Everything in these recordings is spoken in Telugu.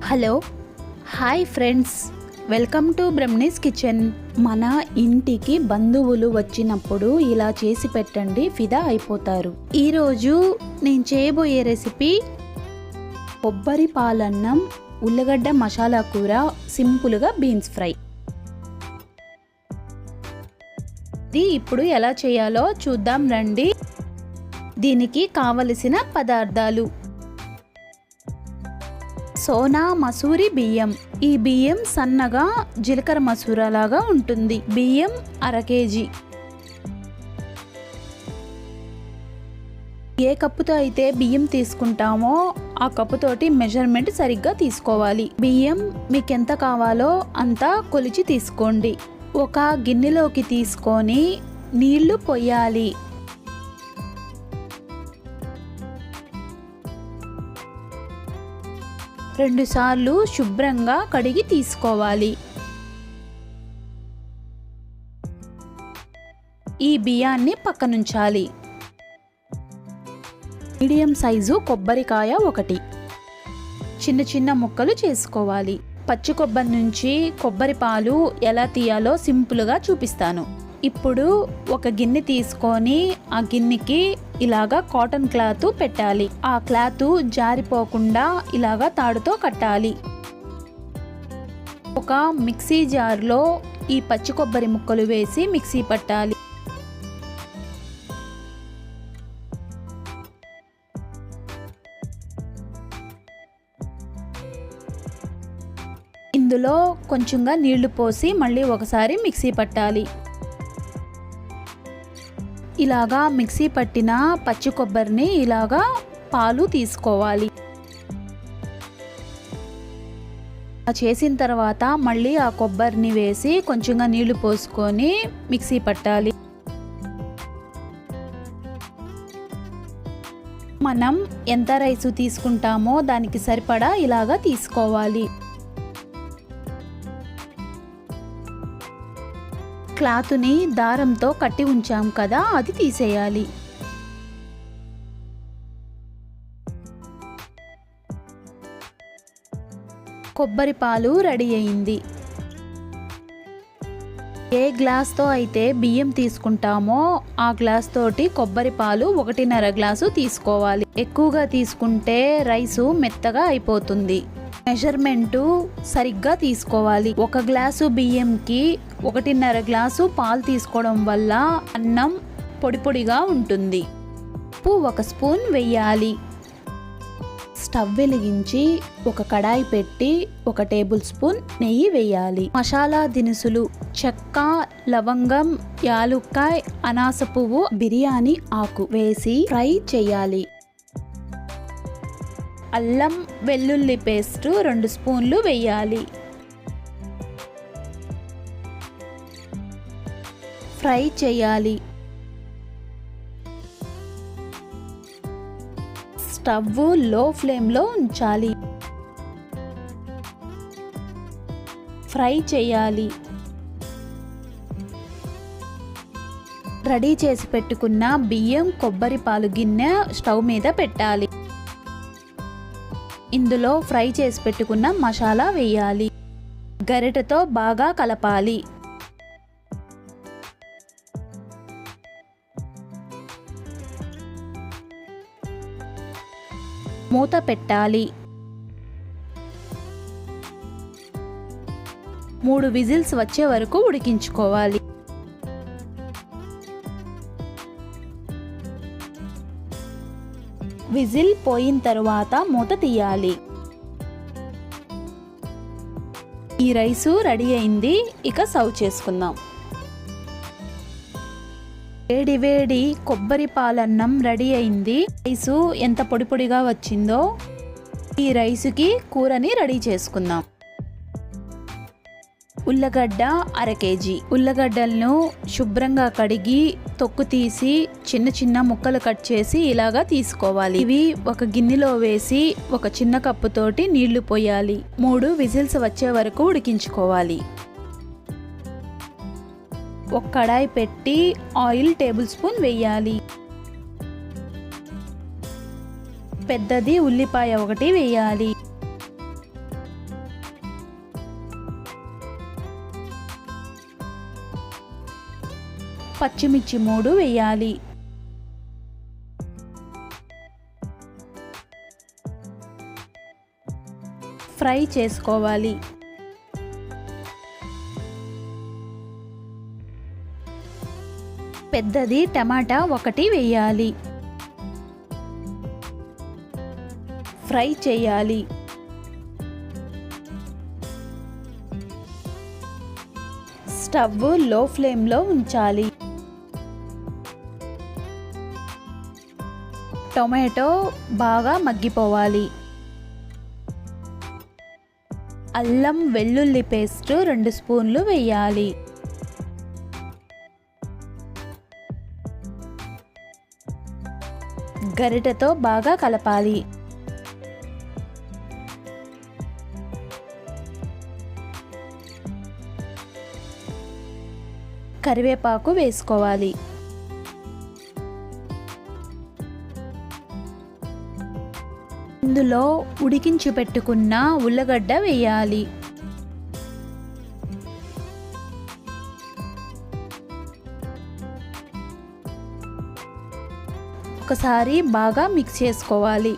Hello hi friends, welcome to Brahmani's kitchen. మన ఇంటికి బంధువులు వచ్చినప్పుడు ఇలా చేసి పెట్టండి, ఫిదా అయిపోతారు. ఈరోజు నేను చేయబోయే రెసిపీ కొబ్బరి పాలన్నం, ఉల్లగడ్డ మసాలా కూర, సింపుల్గా బీన్స్ ఫ్రై. ఇది ఇప్పుడు ఎలా చేయాలో చూద్దాం రండి. దీనికి కావలసిన పదార్థాలు: సోనా మసూరి బియ్యం. ఈ బియ్యం సన్నగా జీలకర్ర మసూర లాగా ఉంటుంది. బియ్యం 1/2 kg. ఏ కప్పుతో అయితే బియ్యం తీసుకుంటామో ఆ కప్పుతోటి మెజర్మెంట్ సరిగ్గా తీసుకోవాలి. బియ్యం మీకు ఎంత కావాలో అంత కొలిచి తీసుకోండి. ఒక గిన్నెలోకి తీసుకొని నీళ్లు పోయాలి. రెండుసార్లు శుభ్రంగా కడిగి తీసుకోవాలి. ఈ బియ్యాన్ని పక్కనుంచాలి. మీడియం సైజు కొబ్బరికాయ 1, చిన్న చిన్న ముక్కలు చేసుకోవాలి. పచ్చి కొబ్బరి నుంచి కొబ్బరి పాలు ఎలా తీయాలో సింపుల్గా చూపిస్తాను. ఇప్పుడు ఒక గిన్నె తీసుకొని ఆ గిన్నెకి ఇలాగా కాటన్ క్లాత్ పెట్టాలి. ఆ క్లాత్ జారిపోకుండా ఇలాగా తాడుతో కట్టాలి. ఒక మిక్సీ జార్లో ఈ పచ్చి కొబ్బరి ముక్కలు వేసి మిక్సీ పట్టాలి. ఇందులో కొంచెంగా నీళ్లు పోసి మళ్ళీ ఒకసారి మిక్సీ పట్టాలి. ఇలాగా మిక్సీ పట్టిన పచ్చి కొబ్బరిని ఇలాగా పాలు తీసుకోవాలి. చేసిన తర్వాత మళ్ళీ ఆ కొబ్బరిని వేసి కొంచెంగా నీళ్లు పోసుకొని మిక్సీ పట్టాలి. మనం ఎంత రైసు తీసుకుంటామో దానికి సరిపడా ఇలాగా తీసుకోవాలి. క్లాత్ని దారంతో కట్టి ఉంచాం కదా, అది తీసేయాలి. కొబ్బరి పాలు రెడీ అయింది. ఏ గ్లాస్తో అయితే బియ్యం తీసుకుంటామో ఆ గ్లాస్ తోటి కొబ్బరి పాలు 1.5 గ్లాసు తీసుకోవాలి. ఎక్కువగా తీసుకుంటే రైసు మెత్తగా అయిపోతుంది. మెజర్మెంటు సరిగ్గా తీసుకోవాలి. 1 గ్లాసు బియ్యంకి 1.5 గ్లాసు పాలు తీసుకోవడం వల్ల అన్నం పొడి పొడిగా ఉంటుంది. ఉప్పు 1 స్పూన్ వేయాలి. స్టవ్ వెలిగించి ఒక కడాయి పెట్టి 1 టేబుల్ స్పూన్ నెయ్యి వేయాలి. మసాలా దినుసులు చెక్క, లవంగం, యాలుక్కాయ, అనాస పువ్వు, బిర్యానీ ఆకు వేసి ఫ్రై చేయాలి. అల్లం వెల్లుల్లి పేస్ట్ 2 స్పూన్లు వేయాలి. ఫ్రై చేయాలి. స్టవ్ లో ఫ్లేమ్లో ఉంచాలి. ఫ్రై చేయాలి. రెడీ చేసి పెట్టుకున్న బియ్యం, కొబ్బరి పాలు గిన్నె స్టవ్ మీద పెట్టాలి. ఇందులో ఫ్రై చేసి పెట్టుకున్న మసాలా వేయాలి. గరిటెతో బాగా కలపాలి. మూత పెట్టాలి. 3 విజిల్స్ వచ్చే వరకు ఉడికించుకోవాలి. విజిల్ పోయిన తర్వాత మూత తీయాలి. ఈ రైసు రెడీ అయింది. ఇక సర్వ్ చేసుకుందాం. వేడి వేడి కొబ్బరి పాలన్నం రెడీ అయింది. రైసు ఎంత పొడి పొడిగా వచ్చిందో ఈ రైసుకి కూరని రెడీ చేసుకుందాం. ఉల్లగడ్డ 1/2 kg. ఉల్లగడ్డలను శుభ్రంగా కడిగి తొక్కు తీసి చిన్న చిన్న ముక్కలు కట్ చేసి ఇలాగా తీసుకోవాలి. ఇవి ఒక గిన్నెలో వేసి ఒక చిన్న కప్పుతోటి నీళ్లు పోయాలి. 3 విజిల్స్ వచ్చే వరకు ఉడికించుకోవాలి. ఒక కడాయి పెట్టి ఆయిల్ టేబుల్ స్పూన్ వేయాలి. పెద్దది ఉల్లిపాయ ఒకటి వేయాలి. పచ్చిమిర్చి 3 వేయాలి. ఫ్రై చేసుకోవాలి. పెద్దది టమాటా 1 వేయాలి. ఫ్రై చేయాలి. స్టవ్ లో ఫ్లేమ్లో ఉంచాలి. టొమాటో బాగా మగ్గిపోవాలి. అల్లం వెల్లుల్లి పేస్ట్ 2 స్పూన్లు వేయాలి. గరిటెతో బాగా కలపాలి. కరివేపాకు వేసుకోవాలి. ఇందులో ఉడికించి పెట్టుకున్న ఉల్లగడ్డ వేయాలి. ఒకసారి బాగా మిక్స్ చేసుకోవాలి.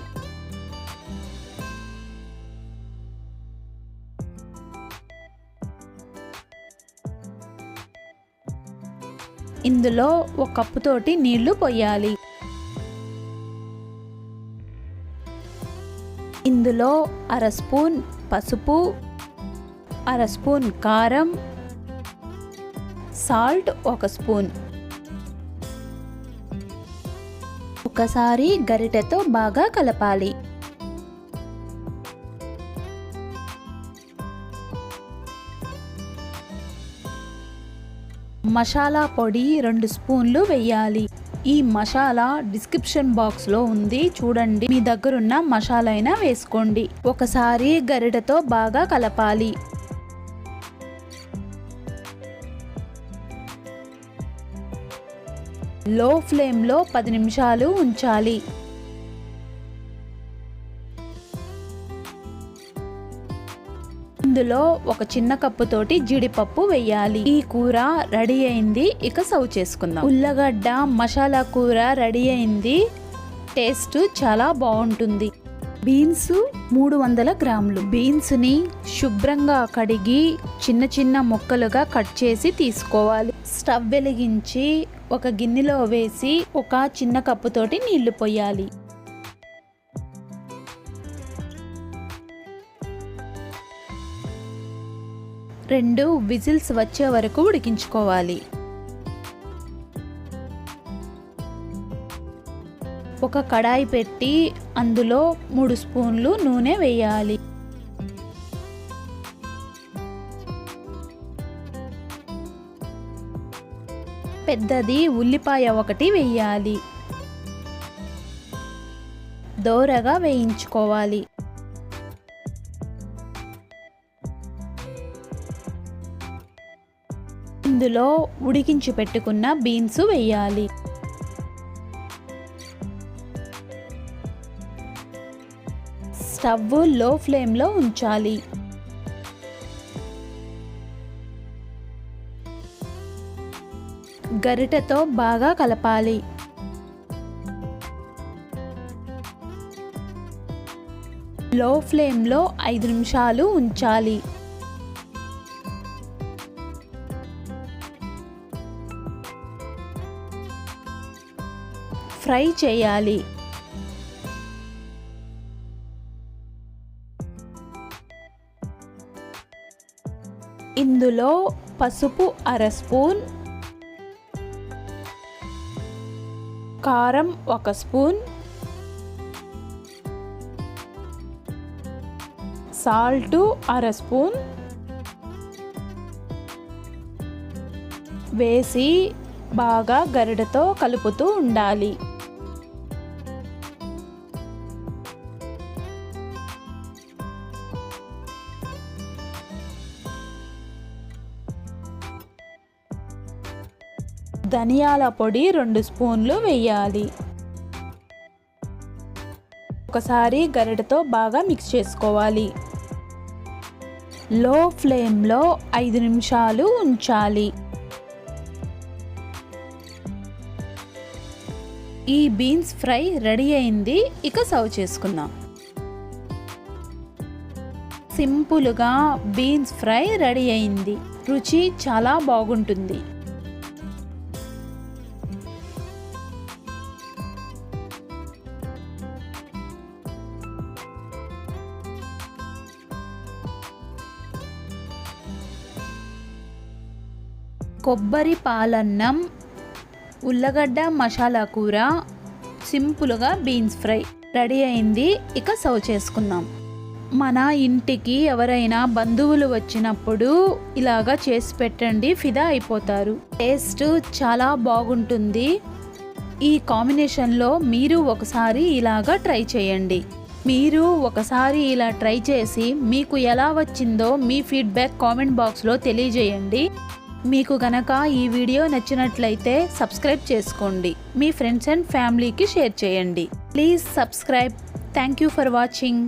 ఇందులో 1 కప్పు తోటి నీళ్లు పోయాలి. ఇందులో 1/2 స్పూన్ పసుపు, 1/2 స్పూన్ కారం, సాల్ట్ 1 స్పూన్. ఒకసారి గరిటెతో బాగా కలపాలి. మసాలా పొడి 2 స్పూన్లు వేయాలి. ఈ మసాలా డిస్క్రిప్షన్ బాక్స్లో ఉంది, చూడండి. మీ దగ్గరున్న మసాలా అయినా వేసుకోండి. ఒకసారి గరిటెతో బాగా కలపాలి. లో ఫ్లేమ్లో 10 నిమిషాలు ఉంచాలి. ఇందులో 1 చిన్న కప్పు తోటి జీడిపప్పు వేయాలి. ఈ కూర రెడీ అయింది. ఇక సర్వ్ చేసుకుందాం. ఉల్లగడ్డ మసాలా కూర రెడీ అయింది. టేస్ట్ చాలా బాగుంటుంది. బీన్స్ 300 గ్రాములు. బీన్స్ని శుభ్రంగా కడిగి చిన్న చిన్న ముక్కలుగా కట్ చేసి తీసుకోవాలి. స్టవ్ వెలిగించి 1 గిన్నెలో వేసి 1 చిన్న కప్పు తోటి నీళ్లు పోయాలి. రెండు విజిల్స్ వచ్చే వరకు ఉడికించుకోవాలి. 1 కడాయి పెట్టి అందులో 3 స్పూన్లు నూనె వేయాలి. పెద్దది ఉల్లిపాయ 1 వేయాలి. దోరగా వేయించుకోవాలి. ఇందులో ఉడికించి పెట్టుకున్న బీన్స్ వేయాలి. స్టవ్ లో ఫ్లేమ్లో ఉంచాలి. గరిటెతో బాగా కలపాలి. లో ఫ్లేమ్లో 5 నిమిషాలు ఉంచాలి. ఫ్రై చేయాలి. ఇందులో పసుపు 1/2 స్పూన్, కారం 1 స్పూన్, సాల్ట్ 1/2 స్పూన్ వేసి బాగా గరిటెతో కలుపుతూ ఉండాలి. ధనియాల పొడి 2 స్పూన్లు వేయాలి. ఒకసారి గరిటెతో బాగా మిక్స్ చేసుకోవాలి. లో ఫ్లేమ్లో 5 నిమిషాలు ఉంచాలి. ఈ బీన్స్ ఫ్రై రెడీ అయింది. ఇక సర్వ్ చేసుకుందాం. సింపుల్గా బీన్స్ ఫ్రై రెడీ అయింది. రుచి చాలా బాగుంటుంది. కొబ్బరి పాలన్నం, ఉల్లగడ్డ మసాలా కూర, సింపుల్గా బీన్స్ ఫ్రై రెడీ అయింది. ఇక సర్వ్ చేసుకుందాం. మన ఇంటికి ఎవరైనా బంధువులు వచ్చినప్పుడు ఇలాగా చేసి పెట్టండి, ఫిదా అయిపోతారు. టేస్ట్ చాలా బాగుంటుంది. ఈ కాంబినేషన్లో మీరు ఒకసారి ఇలాగా ట్రై చేయండి. మీరు ఒకసారి ఇలా ట్రై చేసి మీకు ఎలా వచ్చిందో మీ ఫీడ్బ్యాక్ కామెంట్ బాక్స్లో తెలియజేయండి. మీకు గనక ఈ వీడియో నచ్చినట్లయితే సబ్స్క్రైబ్ చేసుకోండి. మీ ఫ్రెండ్స్ అండ్ ఫ్యామిలీకి షేర్ చేయండి. Please subscribe. Thank you for watching.